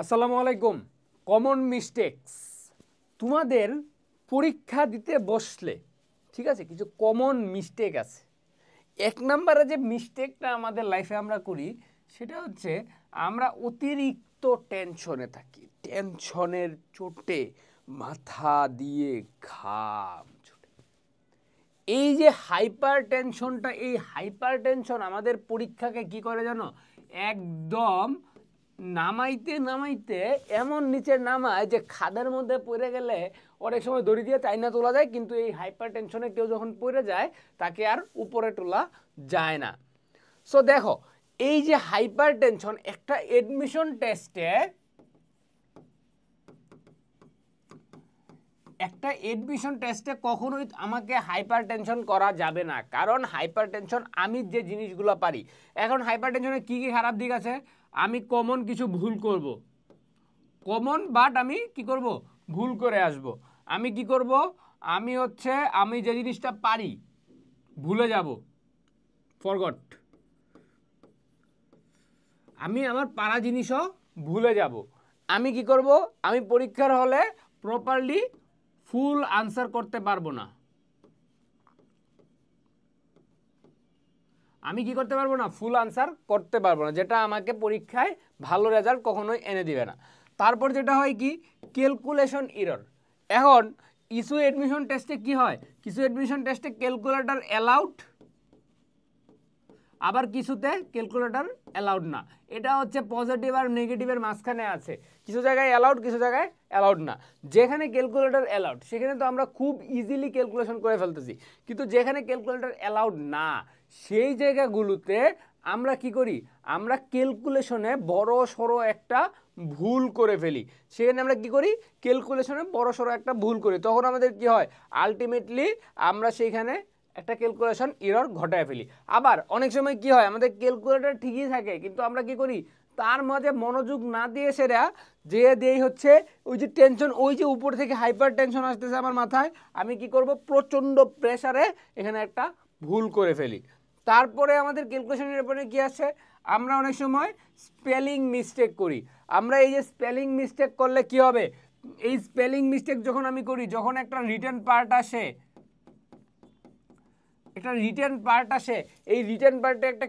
আসসালামু আলাইকুম। Common mistakes, তোমাদের পরীক্ষা দিতে বসলে ঠিক আছে কিছু কমন মিস্টেক আছে। এক নম্বরে যে মিস্টেকটা আমাদের লাইফে আমরা করি সেটা হচ্ছে আমরা অতিরিক্ত টেনশনে থাকি। টেনশনের চোটে মাথা দিয়ে ঘাম ছুটে। এই যে হাইপার টেনশনটা, এই হাইপার টেনশন আমাদের পরীক্ষাকে কি করে জানো, একদম নামাইতে নামাইতে এমন নিচে নামায় যে খাদের মধ্যে পড়ে গেলে অনেক সময় দড়ি দিয়ে টাইনা তোলা যায়, কিন্তু এই হাইপার টেনশনে কেউ যখন পড়ে যায় তাকে আর উপরে তোলা যায় না। সো দেখো, এই যে হাইপার টেনশন, একটা এডমিশন টেস্টে কখনোই আমাকে হাইপার টেনশন করা যাবে না, কারণ হাইপার টেনশন আমি যে জিনিসগুলো পারি। এখন হাইপার টেনশনের কী কী খারাপ দিক আছে, আমি কমন কিছু ভুল করব, কমন বাট আমি কি করব, ভুল করে আসব। আমি কি করব, আমি যে জিনিসটা পারি ভুলে যাব, ফরগট। আমি আমার পারা জিনিসও ভুলে যাব। আমি কি করব, আমি পরীক্ষার হলে প্রপারলি ফুল আনসার করতে পারবো না। আমি কি করতে পারবো না, ফুল আনসার করতে পারবো না, যেটা আমাকে পরীক্ষায় ভালো রেজাল্ট কখনোই এনে দিবে না। তারপর যেটা হয় কি, ক্যালকুলেশন এরর। এখন ইস্যু এডমিশন টেস্টে কি হয়, কিছু এডমিশন টেস্টে ক্যালকুলেটর অ্যালাউড, আবার কিছুতে ক্যালকুলেটর অ্যালাউড না। এটা হচ্ছে পজিটিভ আর নেগেটিভের মাঝখানে আছে, কিছু জায়গায় অ্যালাউড, কিছু জায়গায় অ্যালাউড না। যেখানে ক্যালকুলেটর অ্যালাউড সেখানে তো আমরা খুব ইজিলি ক্যালকুলেশন করে ফেলতেছি, কিন্তু যেখানে ক্যালকুলেটর অ্যালাউড না সেই জায়গাগুলোতে আমরা কি করি, আমরা ক্যালকুলেশনে বড় সড়ো একটা ভুল করে ফেলি। সেখানে আমরা কি করি, ক্যালকুলেশনে বড় সড়ো একটা ভুল করি, তখন আমাদের কি হয়, আলটিমেটলি আমরা সেইখানে একটা ক্যালকুলেশন এরর ঘটায় ফেলি। আবার অনেক সময় কি হয়, আমাদের ক্যালকুলেটর ঠিকই থাকে কিন্তু আমরা কি করি, তার মাঝে মনোযোগ না দিয়ে সেটা যে দিয়েই হচ্ছে ওই যে টেনশন, ওই যে উপর থেকে হাইপার টেনশন আসতেছে আমার মাথায়, আমি কি করব, প্রচণ্ড প্রেসারে এখানে একটা ভুল করে ফেলি। তারপরে আমাদের ক্যালকুলেশনের ব্যাপারে কি আছে, আমরা অনেক সময় স্পেলিং মিস্টেক করি। আমরা এই যে স্পেলিং মিস্টেক করলে কি হবে, এই স্পেলিং মিস্টেক যখন আমি করি, যখন একটা রিটেন পার্ট আসে, একটা রিটেন পার্ট আসে, এই রিটেন পার্টে একটা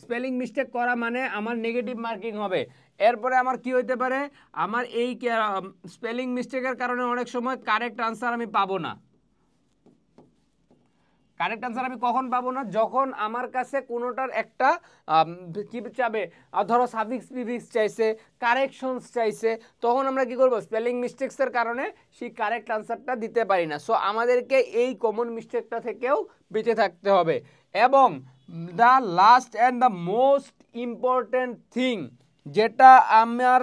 স্পেলিং মিস্টেক করা মানে আমার নেগেটিভ মার্কিং হবে। এরপরে আমার কি হইতে পারে, আমার এই স্পেলিং মিস্টেকের কারণে অনেক সময় কারেক্ট আনসার আমি পাবো না। কারেক্ট আনসার আমি কখন পাবো না, যখন আমার কাছে কোনোটার একটা কি চাবে, ধরো সাফিক্স প্রিফিক্স চাইছে, কারেকশনস চাইছে, তখন আমরা কি করব, স্পেলিং মিস্টেক্সের কারণে সেই কারেক্ট আনসারটা দিতে পারি না। সো আমাদেরকে এই কমন মিস্টেকটা থেকেও বেঁচে থাকতে হবে। এবং the last and the most important thing, যেটা আমার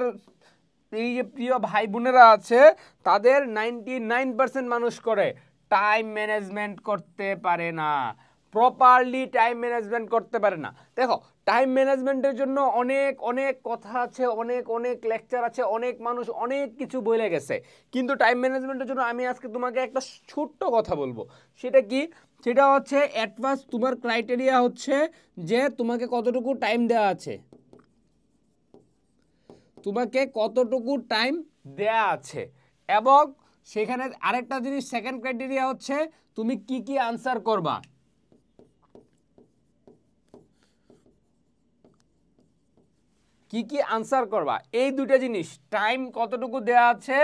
এই যে প্রিয় ভাই বোনেরা আছে তাদের 99% মানুষ করে, টাইম ম্যানেজমেন্ট করতে পারে না, প্রপারলি টাইম ম্যানেজমেন্ট করতে পারে না। দেখো, টাইম ম্যানেজমেন্টের জন্য অনেক অনেক কথা আছে, অনেক অনেক লেকচার আছে, অনেক মানুষ অনেক কিছু বলে গেছে, কিন্তু টাইম ম্যানেজমেন্টের জন্য আমি আজকে তোমাকে একটা ছোট্ট কথা বলবো। সেটা কি, সেটা হচ্ছে অ্যাট ফার্স্ট তোমার ক্রাইটেরিয়া হচ্ছে যে তোমাকে কতটুকু টাইম দেওয়া আছে, তোমাকে কতটুকু টাইম দেয়া আছে। এবং সেখানে আরেকটা জিনিস, সেকেন্ড ক্রাইটেরিয়া হচ্ছে তুমি কি কি আনসার করবা। কি কি আনসার করবা, এই দুইটা জিনিস, টাইম কতটুকু দেয়া আছে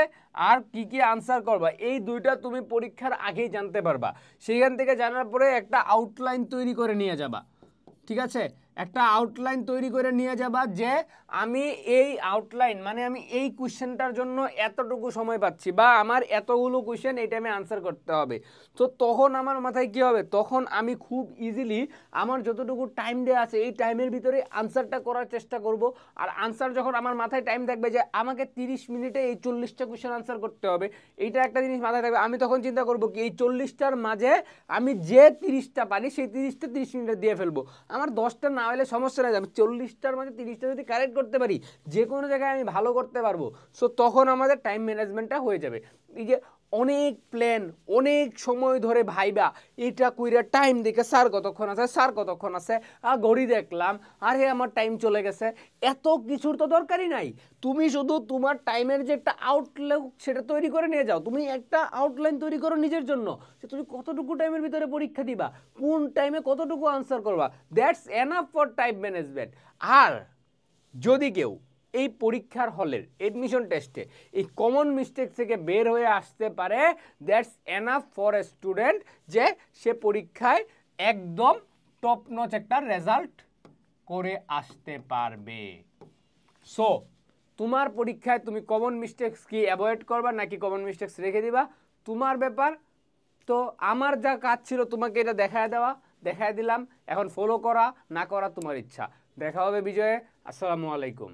আর কি কি আনসার করবা, এই দুইটা তুমি পরীক্ষার আগেই জানতে পারবা। সেইখান থেকে জানার পরে একটা আউটলাইন তৈরি করে নিয়ে যাবা, ঠিক আছে, একটা আউটলাইন তৈরি করে নিয়ে যাবা যে আমি এই আউটলাইন মানে আমি এই কোশ্চেনটার জন্য এতটুকু সময় পাচ্ছি, বা আমার এতগুলো কোশ্চেন এই টাইমে আনসার করতে হবে। তো তখন আমার মাথায় কি হবে, তখন আমি খুব ইজিলি আমার যতটুকু টাইম দেওয়া আছে এই টাইমের ভিতরে আনসারটা করার চেষ্টা করব। আর আনসার যখন আমার মাথায় টাইম থাকবে যে আমাকে 30 মিনিটে এই 40টা কোশ্চেন আনসার করতে হবে, এইটা একটা জিনিস মাথায় থাকবে, আমি তখন চিন্তা করবো কি এই 40টার মাঝে আমি যে 30টা পারি সেই 30টা 30 মিনিটে দিয়ে ফেলবো। আমার 10টা না হলে সমস্যা নেই, আমি 40টার মাঝে 30টা যদি কারেক্ট করতে পারি যে কোনো জায়গায় আমি ভালো করতে পারবো। সো তখন আমাদের টাইম ম্যানেজমেন্টটা হয়ে যাবে। এই যে অনেক প্ল্যান, অনেক সময় ধরে ভাইবা এটা কইরা টাইম দেখে স্যার কতক্ষণ আছে, স্যার কতক্ষণ আছে, ঘড়ি দেখলাম, আরে আমার টাইম চলে গেছে, এত কিছুর তো দরকারই নাই। তুমি শুধু তোমার টাইমের যে একটা আউটলুক সেটা তৈরি করে নিয়ে যাও। তুমি একটা আউটলাইন তৈরি করো নিজের জন্য যে তুমি কতটুকু টাইমের ভিতরে পরীক্ষা দিবা, কোন টাইমে কতটুকু আনসার করবা, that's enough for time management. আর যদি কেউ এই পরীক্ষার হলের এডমিশন টেস্টে এই কমন মিস্টেক থেকে বের হয়ে আসতে পারে, that's enough for a student, যে সে পরীক্ষায় একদম টপ নচ একটা রেজাল্ট করে আসতে পারবে। সো তোমার পরীক্ষায় তুমি কমন মিস্টেক্স কি অ্যাভয়েড করবা নাকি কমন মিস্টেক্স রেখে দিবা, তোমার ব্যাপার। তো আমার যা কাজ ছিল তোমাকে এটা দেখায় দেওয়া, দেখায় দিলাম, এখন ফলো করা না করা তোমার ইচ্ছা। দেখা হবে বিজয়ে। আসসালামু আলাইকুম।